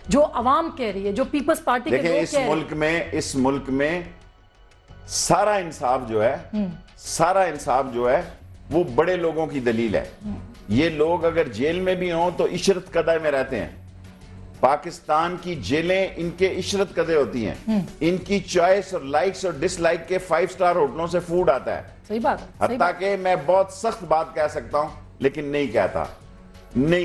جو عوام کہہ رہی ہے، جو پیپلز پارٹی کے لوگ کہہ رہے ہیں. اس ملک میں سارا انصاف جو ہے وہ بڑے لوگوں کی دلیل ہے. یہ لوگ اگر جیل میں بھی ہوں تو عشرت قدہ میں رہتے ہیں. پاکستان کی جیلیں ان کے عشرت قدہ ہوتی ہیں. ان کی چوائس اور لائکس اور ڈس لائک کے 5 سٹار ہوٹلوں سے فوڈ آتا ہے. صحیح بات ہے. حتیٰ کہ میں بہت سخت بات کہہ سکتا ہوں لیکن نہیں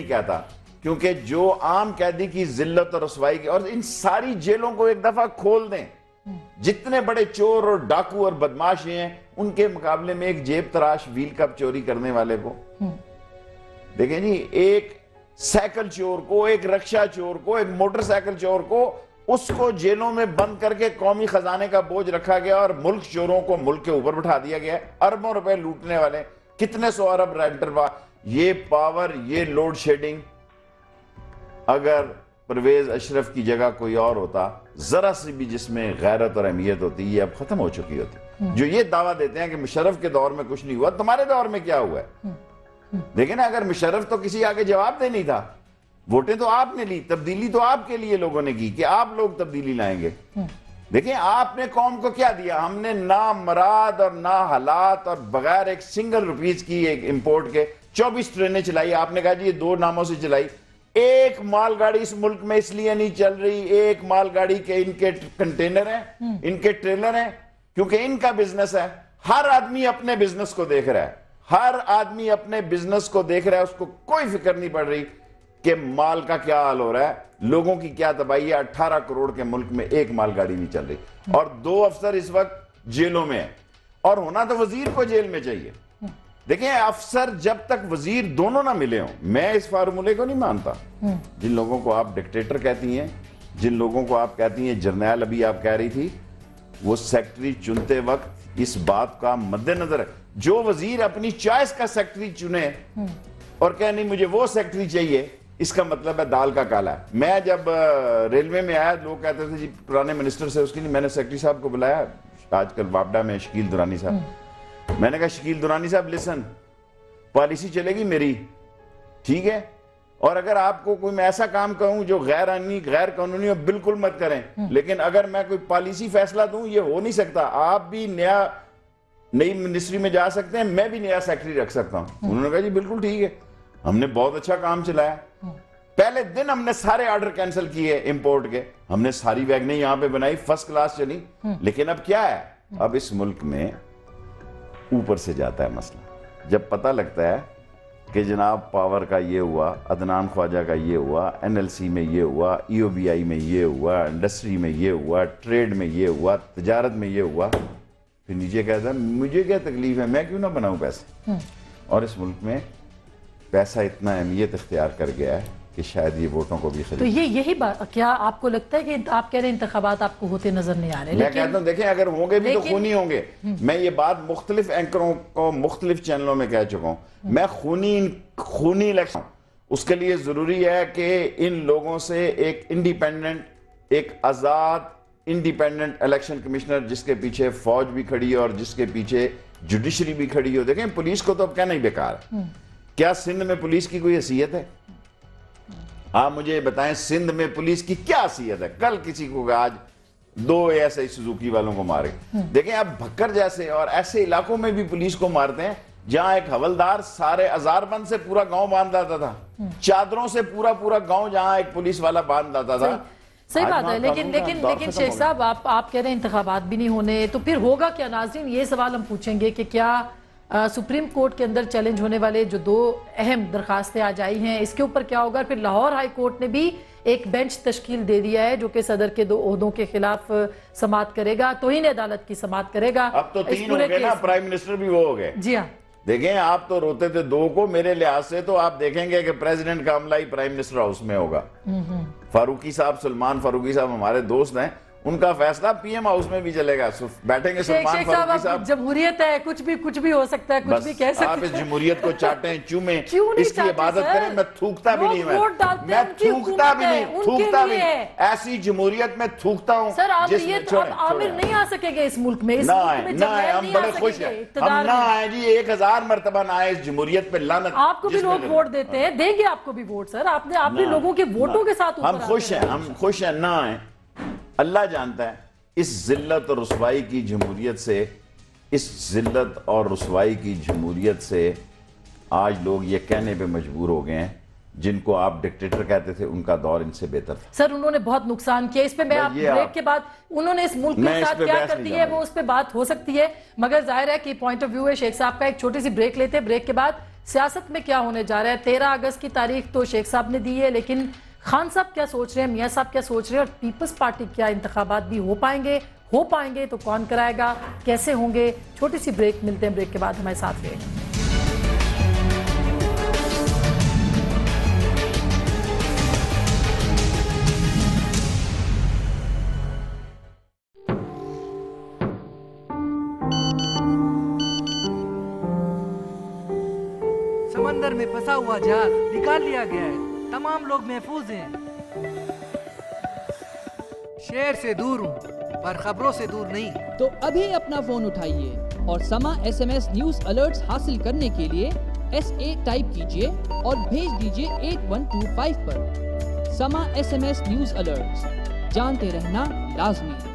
کہتا کیونکہ جو عام قیدی کی ذلت اور رسوائی کی، اور ان ساری جیلوں کو ایک دفعہ کھول دیں، جتنے بڑے چور اور ڈاکو اور بدماش ہیں ان کے مقابلے میں ایک جیب تراش ویل کپ چوری کرنے والے کو دیکھیں جی، ایک سائیکل چور کو، ایک رکشہ چور کو، ایک موٹر سائیکل چور کو، اس کو جیلوں میں بند کر کے قومی خزانے کا بوجھ رکھا گیا اور ملک چوروں کو ملک کے اوپر بٹھا دیا گیا. اربوں روپے لوٹنے والے، کتنے 100 ارب رینٹر. یہ پاور، یہ لوڈ شیڈنگ، اگر پرویز اشرف کی جگہ کوئی اور ہوتا، ذرا سی بھی جس میں غیرت اور اہمیت ہوتی، یہ اب ختم ہو چکی ہوتی. جو یہ دعویٰ دیتے ہیں کہ مشرف کے دور میں کچھ نہیں ہوا، تمہارے دور میں کیا ہوا ہے؟ دیکھیں نا، اگر مشرف تو کسی آگے جواب دے نہیں تھا، ووٹیں تو آپ نے لی، تبدیلی تو آپ کے لیے لوگوں نے کی کہ آپ لوگ تبدیلی لائیں گے. دیکھیں آپ نے قوم کو کیا دیا؟ ہم نے نہ مراد اور نہ حالات اور بغیر ایک سنگل روپیز کی ایک امپورٹ کے 24 ٹرینیں چلائی. آپ نے کہا جی یہ 2 ناموں سے چلائی. ایک مال گاڑی اس ملک میں اس لیے نہیں چل رہی، ایک مال گاڑی کے ان کے کنٹینر ہیں، ان کے ٹریلر ہیں، کیونکہ ان کا بزنس ہے. ہر آدمی اپنے بزنس کو دیکھ رہا ہے، اس کو کوئی فکر نہیں پڑ رہی کہ مال کا کیا حال ہو رہا ہے، لوگوں کی کیا تباہی ہے. 18 کروڑ کے ملک میں ایک مال گاڑی نہیں چل رہی، اور 2 افسر اس وقت جیلوں میں ہیں، اور ہونا تو وزیر کو جیل میں چاہیے. دیکھیں افسر جب تک وزیر دونوں نہ ملے ہوں، میں اس فارمولے کو نہیں مانتا. جن لوگوں کو آپ ڈکٹیٹر کہتی ہیں، جن لوگوں کو آپ کہتی ہیں جرنیل، ابھی آپ کہہ رہی تھی، وہ سیکٹری چنتے وقت اس بات کا مد نظر ہے. جو وزیر اپنی چوائس کا سیکٹری چنے اور کہے نہیں مجھے وہ سیکٹری چاہیے، اس کا مطلب ہے دال کا کالا ہے. میں جب ریلوے میں آیا، لوگ کہتے تھے جی پرانے منسٹر سے اس کی نہیں، میں نے سیکٹری صاحب کو بلایا آج کل واپڈا میں، شکیل درانی صاحب. میں نے کہا شکیل درانی صاحب لسن، پالیسی چلے گی میری، ٹھیک ہے، اور اگر آپ کو کوئی میں ایسا کام کہوں جو غیر آئینی غیر قانونی ہو، بالکل مت کریں، لیکن اگر میں کوئی پالیسی فیصلہ دوں یہ ہو نہیں سکتا. آپ بھی نئی منسٹری میں جا سکتے ہیں، میں بھی نیا سیکٹری رکھ سکتا ہوں. انہوں نے کہا جی بالکل ٹھیک ہے. ہم نے بہت اچھا کام چلایا. پہلے دن ہم نے سارے آرڈر کینسل کیے امپورٹ کے، ہم نے ساری ویگنیں یہاں پہ بنائی، فرسٹ کلاس چلی. لیکن اب کیا ہے، اب اس ملک میں اوپر سے جاتا ہے مسئلہ. جب پتہ لگتا ہے کہ جناب پاور کا یہ ہوا، عدنان خواجہ کا یہ ہوا، NLC میں یہ ہوا، EOBI میں یہ ہوا، انڈسٹری میں یہ ہوا، ٹریڈ میں یہ ہوا، تجارت میں یہ ہوا، پھر نیچے کہتا ہے مجھے کیا تکلیف ہے، میں کیوں نہ بناؤں پیسے. اور اس ملک میں پیسہ اتنا اہمیت اختیار کر گیا ہے کہ شاید یہ ووٹوں کو بھی خرید. تو یہی بات، کیا آپ کو لگتا ہے کہ آپ کہہ رہے ہیں انتخابات آپ کو ہوتے نظر نہیں آ رہے؟ میں کہتا ہوں دیکھیں اگر ہوں گے بھی تو خونی ہوں گے. میں یہ بات مختلف اینکروں کو مختلف چینلوں میں کہہ چکا ہوں. میں خونی الیکشن، اس کے لیے ضروری ہے کہ ان لوگوں سے ایک انڈیپینڈنٹ، ایک آزاد انڈیپینڈنٹ الیکشن کمشنر جس کے پیچھے فوج بھی کھڑی ہے اور جس کے پیچھے جوڈیشری بھی کھڑی ہو. دیکھیں پولیس کو تو اب کہنا ہی بیکار ہے. کیا سندھ میں پولیس کی کوئی حیثیت ہے؟ آپ مجھے بتائیں سندھ میں پولیس کی کیا حیثیت ہے؟ کل کسی کو آج 2 ایسے سوزوکی والوں کو مارے. دیکھیں اب بھکر جیسے اور ایسے علاقوں میں بھی پولیس کو مارتے ہیں جہاں ایک حوالدار سارے ہزار بند سے پورا گاؤں باندھ لاتا تھا، چادروں سے پورا گاؤں جہاں ایک پولیس والا باندھ لاتا تھا. صحیح بات ہے. لیکن شیخ صاحب آپ کہہ رہے ہیں انتخابات بھی نہیں ہونے، تو پھر ہوگا کیا؟ ناظرین یہ سوال ہم پوچھیں گے کہ کیا سپریم کورٹ کے اندر چیلنج ہونے والے جو 2 اہم درخواستیں آج آئی ہیں، اس کے اوپر کیا ہوگا؟ پھر لاہور ہائی کورٹ نے بھی ایک بینچ تشکیل دے دیا ہے جو کہ صدر کے 2 عہدوں کے خلاف سماعت کرے گا، توہین عدالت کی سماعت کرے گا. اب تو 3 ہو گئے نا، پرائم منسٹر بھی وہ ہو گئے. جی ہاں دیکھیں آپ تو روتے تھے 2 کو، میرے لحاظ سے تو آپ دیکھیں گے کہ پریزیڈنٹ کا عملہ ہی پرائم منسٹر ہاؤس میں ہوگا. فاروقی صاحب، سلمان فاروقی صاحب ہمارے دوست ہیں، ان کا فیصلہ پی ایم ہاؤس میں بھی چلے گا, بیٹھیں گے سلمان فاروقی صاحب. جمہوریت ہے, کچھ بھی ہو سکتا ہے, کچھ بھی کہہ سکتے ہیں. آپ اس جمہوریت کو چاٹیں, چومیں, اس کی عبادت کریں. میں تھوکتا بھی نہیں, میں تھوکتا بھی نہیں, تھوکتا بھی نہیں. ایسی جمہوریت میں تھوکتا ہوں. سر آپ عامر نہیں آ سکے گے اس ملک میں, نہ آئے, ہم بڑے خوش ہیں. ہم نہ آئے جی, 1000 مرتبہ نہ آئے اس جمہوریت پہ لعنت. آپ کو بھی لوگ ووٹ دیتے ہیں, دیں گے آپ کو بھی ووٹ سر, آپ نے لوگوں کے ووٹوں کے ساتھ. ہم خوش ہیں, نہ آئے. اللہ جانتا ہے اس ذلت اور رسوائی کی جمہوریت سے, اس ذلت اور رسوائی کی جمہوریت سے آج لوگ یہ کہنے پہ مجبور ہو گئے ہیں, جن کو آپ ڈکٹیٹر کہتے تھے ان کا دور ان سے بہتر تھا. سر انہوں نے بہت نقصان کیا, اس پہ میں آپ بریک کے بعد انہوں نے اس ملک کے ساتھ کیا کر دی ہے وہ اس پہ بات ہو سکتی ہے, مگر ظاہر ہے کہ پوائنٹ آف ویو ہے شیخ صاحب کا. ایک چھوٹی سی بریک لیتے ہیں, بریک کے بعد سیاست میں کیا ہونے جا رہا ہے. 13 اگست کی تاریخ تو شیخ صاحب نے دی ہے, لیکن خان صاحب کیا سوچ رہے ہیں, میاں صاحب کیا سوچ رہے ہیں, اور پیپلز پارٹی کیا انتخابات بھی ہو پائیں گے تو کون کرائے گا, کیسے ہوں گے. چھوٹی سی بریک, ملتے ہیں بریک کے بعد, ہمارے ساتھ رہے. سمندر میں پھنسا ہوا جہاز نکال لیا گیا ہے, تمام لوگ محفوظ ہیں. شہر سے دور ہوں پر خبروں سے دور نہیں. تو ابھی اپنا فون اٹھائیے اور سما SMS نیوز الرٹس حاصل کرنے کے لیے SA ٹائپ کیجئے اور بھیج دیجئے 8125 پر. سما SMS نیوز الرٹس, جانتے رہنا لازمی.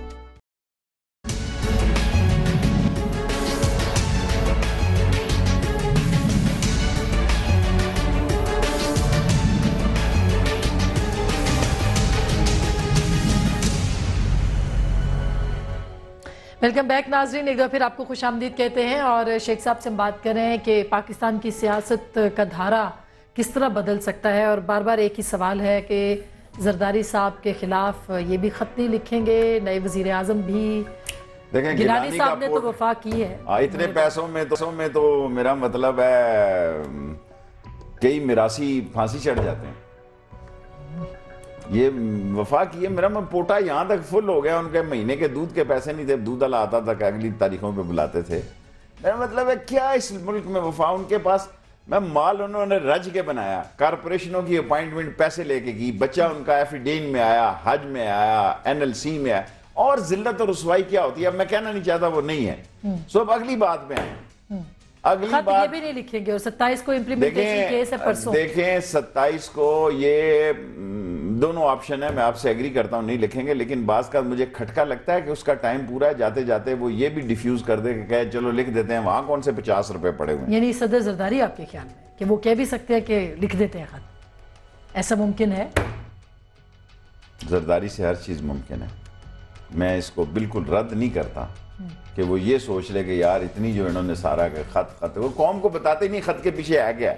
ویلکم بیک ناظرین, ایک دفعہ پھر آپ کو خوش آمدید کہتے ہیں. اور شیخ صاحب سے ہم بات کر رہے ہیں کہ پاکستان کی سیاست کا دھارا کس طرح بدل سکتا ہے, اور بار بار ایک ہی سوال ہے کہ زرداری صاحب کے خلاف یہ بھی خط نہیں لکھیں گے, نئے وزیر اعظم بھی. گیلانی صاحب نے تو وفا کی ہے. اتنے پیسوں میں تو میرا مطلب ہے کئی میراثی پھانسی چڑھ جاتے ہیں. یہ وفا کی ہے, میرا پوٹا یہاں تک فل ہو گیا, ان کے مہینے کے دودھ کے پیسے نہیں تھے, دودھ والا آتا تھا کہ اگلی تاریخوں پہ بلاتے تھے. میرا مطلب ہے کیا اس ملک میں وفا ان کے پاس. میں مال انہوں نے رج کے بنایا, کارپوریشنوں کی اپائنٹمنٹ پیسے لے کے کی, بچہ ان کا ایفیڈین میں آیا, حج میں آیا, NLC میں آیا. اور ذلت اور رسوائی کیا ہوتی ہے اب میں کہنا نہیں چاہتا, وہ نہیں ہے. سو اب اگلی بات پہ آئیں. اگلی بات یہ بھی نہیں لکھیں گے, اور 27 کو امپلیمنٹیشن کیس ہے پرسوں. دیکھیں 27 کو یہ دونوں آپشن ہے, میں آپ سے ایگری کرتا ہوں نہیں لکھیں گے, لیکن بعض کا مجھے کھٹکا لگتا ہے کہ اس کا ٹائم پورا ہے, جاتے جاتے وہ یہ بھی ڈیفیوز کر دے کہ کہے چلو لکھ دیتے ہیں, وہاں کون سے 50 روپے پڑے ہوئے ہیں. یعنی صدر زرداری آپ کے خیال میں کہ وہ کہہ بھی سکتے ہیں کہ لکھ دیتے ہیں خط, ایسا ممکن ہے؟ زرداری سے ہر چیز ممکن ہے, میں اس کو بالکل رد نہیں کرتا کہ وہ یہ سوچ لے کہ یار اتنی جو انہوں نے سارا خط وہ قوم کو بتاتے نہیں خط کے پیچھے ہے کیا.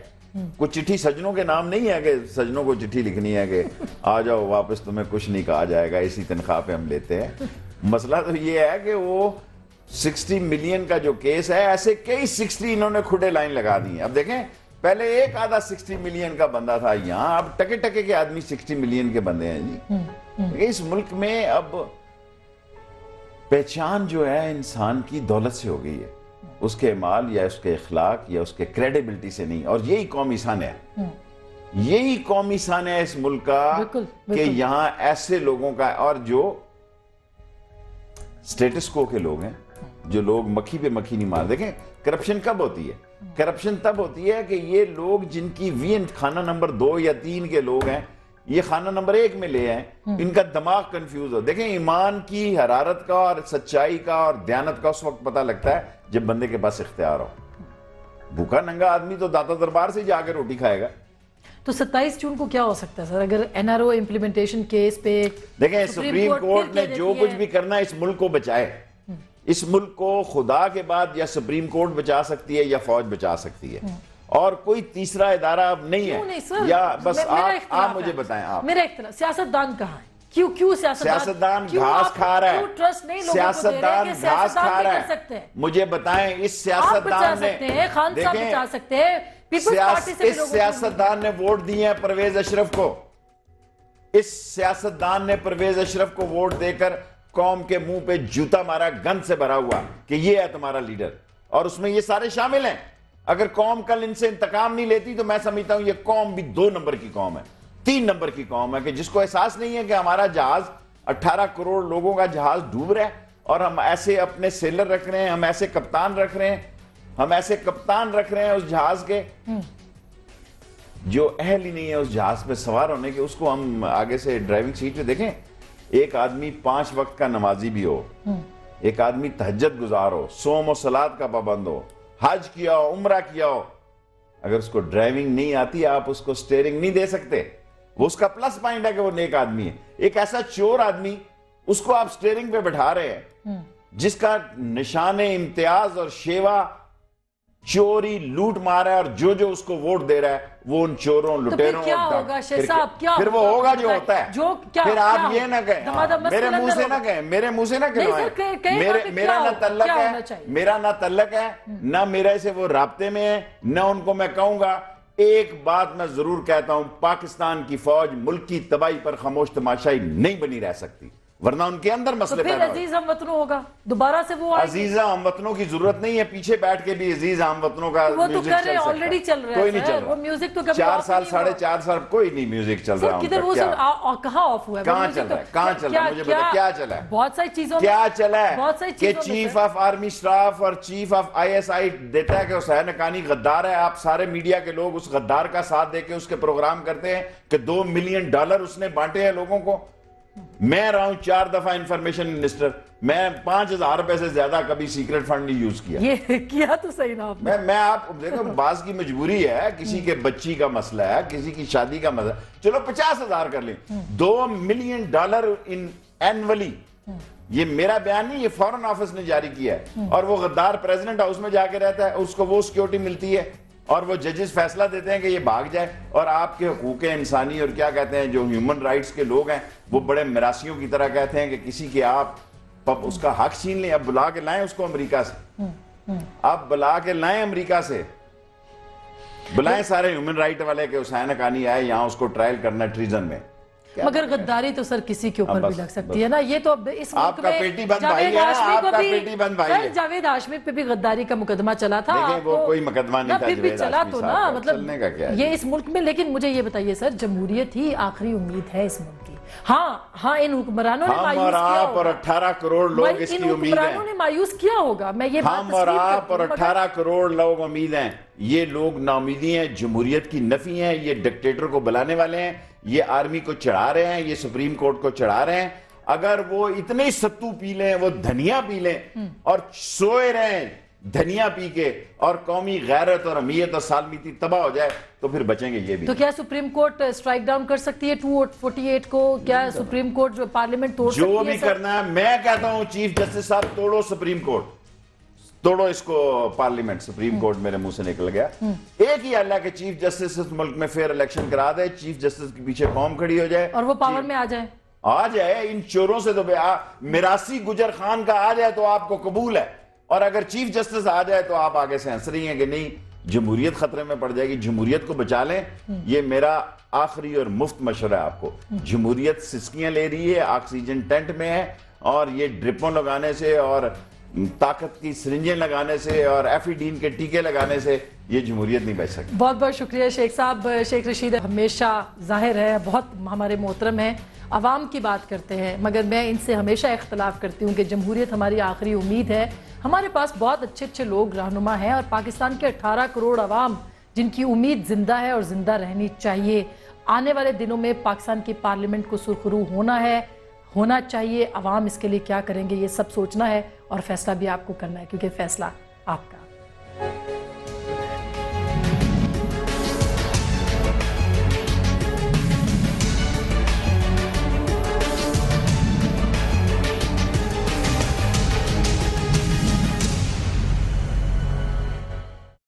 کوئی چٹھی سجنوں کے نام نہیں ہے کہ سجنوں کو چٹھی لکھنی ہے کہ آ جاؤ واپس, تمہیں کچھ نہیں کہا جائے گا, اسی تنخواہ پہ ہم لیتے ہیں. مسئلہ تو یہ ہے کہ وہ 60 ملین کا جو کیس ہے, ایسے کئی 60 انہوں نے کھڑے لائن لگا دی ہیں. اب دیکھیں پہلے ایک آدھا 60 ملین کا بندہ تھا یہاں, اب ٹکے ٹکے کے آدمی 60 ملین کے بندے ہیں جی. اس ملک میں اب پہچان جو ہے انسان کی دولت سے ہو گئی ہے, اس کے مال یا اس کے اخلاق یا اس کے کریڈیبلٹی سے نہیں. اور یہی قومی سان ہے, یہی قومی سان ہے اس ملک کا کہ یہاں ایسے لوگوں کا, اور جو سٹیٹس کو کے لوگ ہیں, جو لوگ مکھی پہ مکھی نہیں مار. دیکھیں کرپشن کب ہوتی ہے, کرپشن تب ہوتی ہے کہ یہ لوگ جن کی خانہ نمبر 2 یا 3 کے لوگ ہیں, یہ خانہ نمبر 1 میں لے آئیں, ان کا دماغ کنفیوز ہو. دیکھیں ایمان کی حرارت کا اور سچائی کا اور دیانت کا اس وقت پتہ لگتا ہے جب بندے کے پاس اختیار ہو. بھوکا ننگا آدمی تو داتا دربار سے جا کے روٹی کھائے گا. تو 27 جون کو کیا ہو سکتا ہے سر اگر NRO امپلیمنٹیشن کیس پہ؟ دیکھیں سپریم کورٹ نے جو کچھ بھی کرنا ہے اس ملک کو بچائے. اس ملک کو خدا کے بعد یا سپریم کورٹ بچا سکتی ہے یا فوج بچا سکتی ہے, اور کوئی تیسرا ادارہ اب نہیں ہے. یا بس آپ مجھے بتائیں, آپ میرا اختلاف, سیاستدان کہاں ہے؟ کیوں سیاستدان گھاس کھا رہا ہے, سیاستدان گھاس کھا رہا ہے. مجھے بتائیں اس سیاستدان نے, اس سیاستدان نے ووٹ دیے ہیں پرویز اشرف کو, اس سیاستدان نے پرویز اشرف کو ووٹ دے کر قوم کے منہ پہ جوتا مارا گند سے بھرا ہوا کہ یہ ہے تمہارا لیڈر، اور اس میں یہ سارے شامل ہیں۔ اگر قوم کل ان سے انتقام نہیں لیتی تو میں سمجھتا ہوں یہ قوم بھی 2 نمبر کی قوم ہے، 3 نمبر کی قوم ہے، کہ جس کو احساس نہیں ہے کہ ہمارا جہاز 18 کروڑ لوگوں کا جہاز ڈوب رہا ہے، اور ہم ایسے اپنے سیلر رکھ رہے ہیں، ہم ایسے کپتان رکھ رہے ہیں اس جہاز کے جو اہل ہی نہیں ہے اس جہاز پہ سوار ہونے کے، اس کو ہم آگے سے ڈرائیونگ سیٹ پہ دیکھیں۔ ایک آدمی 5 وقت کا نمازی بھی ہو، ایک آدمی تہجد گزار ہو، صوم و صلات کا پابند ہو، حج کیا ہو، عمرہ کیا ہو، اگر اس کو ڈرائیونگ نہیں آتی آپ اس کو سٹیئرنگ نہیں دے سکتے۔ وہ اس کا پلس پوائنٹ ہے کہ وہ نیک آدمی ہے۔ ایک ایسا چور آدمی اس کو آپ سٹیئرنگ پہ بٹھا رہے ہیں جس کا نشان امتیاز اور شیوا چوری لوٹ مارا ہے، اور جو اس کو ووٹ دے رہا ہے وہ ان چوروں لٹیروں پھر وہ ہوگا جو ہوتا ہے۔ پھر آپ یہ نہ کہیں، میرے منہ سے نہ کہیں، میرا نہ تعلق ہے نہ میرے سے وہ رابطے میں ہے، نہ ان کو میں کہوں گا۔ ایک بات میں ضرور کہتا ہوں، پاکستان کی فوج ملک کی تباہی پر خاموش تماشائی نہیں بنی رہ سکتی، ورنہ ان کے اندر مسئلے پیدا ہوگا۔ عزیز ہم وطنوں ہوگا دوبارہ سے وہ عزیز ہم وطنوں کی ضرورت نہیں ہے، پیچھے بیٹھ کے بھی عزیز ہم وطنوں کا میوزک چل سکتا ہے۔ آلریڈی چل رہا ہے، کوئی نہیں چل رہا، وہ میوزک تو 4 سال 4.5 سال کوئی نہیں میوزک چل رہا۔ کہاں آف ہوا ہے؟ کہاں چل رہا ہے؟ کہاں چل رہا ہے؟ مجھے بتا کیا چلا ہے؟ بہت ساری چیزوں کیا چلا ہے کہ چیف آف آرمی اسٹاف اور چیف آف ISI دیتا ہے کہ حسین حقانی غدار ہے، آپ سارے میڈیا کے لوگ اس غدار کا ساتھ دے کے اس کے پروگرام کرتے ہیں کہ $2 ملین اس نے بانٹے ہیں لوگوں کو۔ میں رہا ہوں 4 دفعہ انفارمیشن منسٹر، میں 5,000 روپے سے زیادہ کبھی سیکرٹ فنڈ نہیں یوز کیا۔ یہ کیا تو صحیح نہ آپ نے۔ میں آپ دیکھو، بعض کی مجبوری ہے، کسی کے بچی کا مسئلہ ہے، کسی کی شادی کا مسئلہ، چلو 50,000 کر لیں۔ $2 ملین اینولی، یہ میرا بیان نہیں، یہ فورن آفس نے جاری کیا ہے، اور وہ غدار پریزیڈنٹ ہاؤس میں جا کے رہتا ہے، اس کو وہ سیکیورٹی ملتی ہے، اور وہ ججز فیصلہ دیتے ہیں کہ یہ بھاگ جائے، اور آپ کے حقوق انسانی اور کیا کہتے ہیں جو ہیومن رائٹس کے لوگ ہیں وہ بڑے مراسیوں کی طرح کہتے ہیں کہ کسی کے آپ اس کا حق چھین لیں۔ اب بلا کے لائیں اس کو امریکہ سے، اب بلا کے لائیں امریکہ سے، بلائیں سارے ہیومن رائٹ والے کہ حسین حقانی آئے یہاں اس کو ٹرائل کرنا ٹریزن میں۔ مگر غداری تو سر کسی کے اوپر بھی لگ سکتی ہے نا، یہ تو اب اس آپ کا پیٹی بند بھائی ہے، آپ کا پیٹی بند بھائی ہے۔ جاوید ہاشمی پہ بھی غداری کا مقدمہ چلا تھا، دیکھیں وہ کوئی مقدمہ نہیں تھا، پھر بھی چلا تو نا، مطلب یہ اس ملک میں۔ لیکن مجھے یہ بتائیے سر، جمہوریت ہی آخری امید ہے اس ملک کی۔ ہاں ان حکمرانوں نے مایوس کیا ہوگا، ہم اور 18 کروڑ لوگ اس کی امید ہیں، ان حکمرانوں نے مایوس کیا ہوگا، میں یہ بات ہم اور آپ اور 18 کروڑ لوگ امید ہیں۔ یہ لوگ ناامیدی ہیں، جمہوریت کی نفی ہیں، یہ ڈکٹیٹر کو بلانے والے ہیں، یہ آرمی کو چڑھا رہے ہیں، یہ سپریم کورٹ کو چڑھا رہے ہیں۔ اگر وہ اتنے ستو پی لیں، وہ دھنیا پی لیں اور سوئے رہیں دھنیا پی کے، اور قومی غیرت اور امیت اور سالمیتی تباہ ہو جائے تو پھر بچیں گے یہ بھی۔ تو کیا سپریم کورٹ اسٹرائک ڈاؤن کر سکتی ہے 248 کو؟ کیا سپریم کورٹ جو پارلیمنٹ توڑ سکتی ہے؟ جو بھی کرنا ہے، میں کہتا ہوں چیف جسٹس صاحب توڑو سپریم کورٹ، توڑو اس کو پارلیمنٹ، سپریم کورٹ میرے منہ سے نکل گیا۔ ایک ہی حل ہے کہ چیف جسٹس اس ملک میں فیئر الیکشن کرا دے، چیف جسٹس کے پیچھے قوم کھڑی ہو جائے اور وہ پاور میں آ جائے، ان چوروں سے تو میراسی گجر خان کا آ جائے تو آپ کو قبول ہے، اور اگر چیف جسٹس آ جائے تو آپ آگے سے ہنس رہی ہیں کہ نہیں جمہوریت خطرے میں پڑ جائے گی۔ جمہوریت کو بچا لیں، یہ میرا آخری اور مفت مشورہ ہے آپ کو۔ جمہوریت سسکیاں لے رہی ہے، آکسیجن ٹینٹ میں ہے، اور یہ ڈرپوں لگانے سے اور طاقت کی سرنجیں لگانے سے اور ایفیڈین کے ٹیکے لگانے سے یہ جمہوریت نہیں بچ سکتی۔ بہت بہت شکریہ شیخ صاحب۔ شیخ رشید ہمیشہ ظاہر ہے بہت ہمارے محترم ہیں، عوام کی بات کرتے ہیں، مگر میں ان سے ہمیشہ اختلاف کرتی ہوں کہ جمہوریت ہماری آخری امید ہے۔ ہمارے پاس بہت اچھے لوگ رہنما ہیں، اور پاکستان کے 18 کروڑ عوام جن کی امید زندہ ہے اور زندہ رہنی چاہیے۔ آنے والے دنوں میں پاکستان کی پارلیمنٹ کو سرخرو ہونا چاہیے۔ عوام اس کے لیے کیا کریں گے یہ سب سوچنا ہے، اور فیصلہ بھی آپ کو کرنا ہے، کیونکہ فیصلہ آپ کا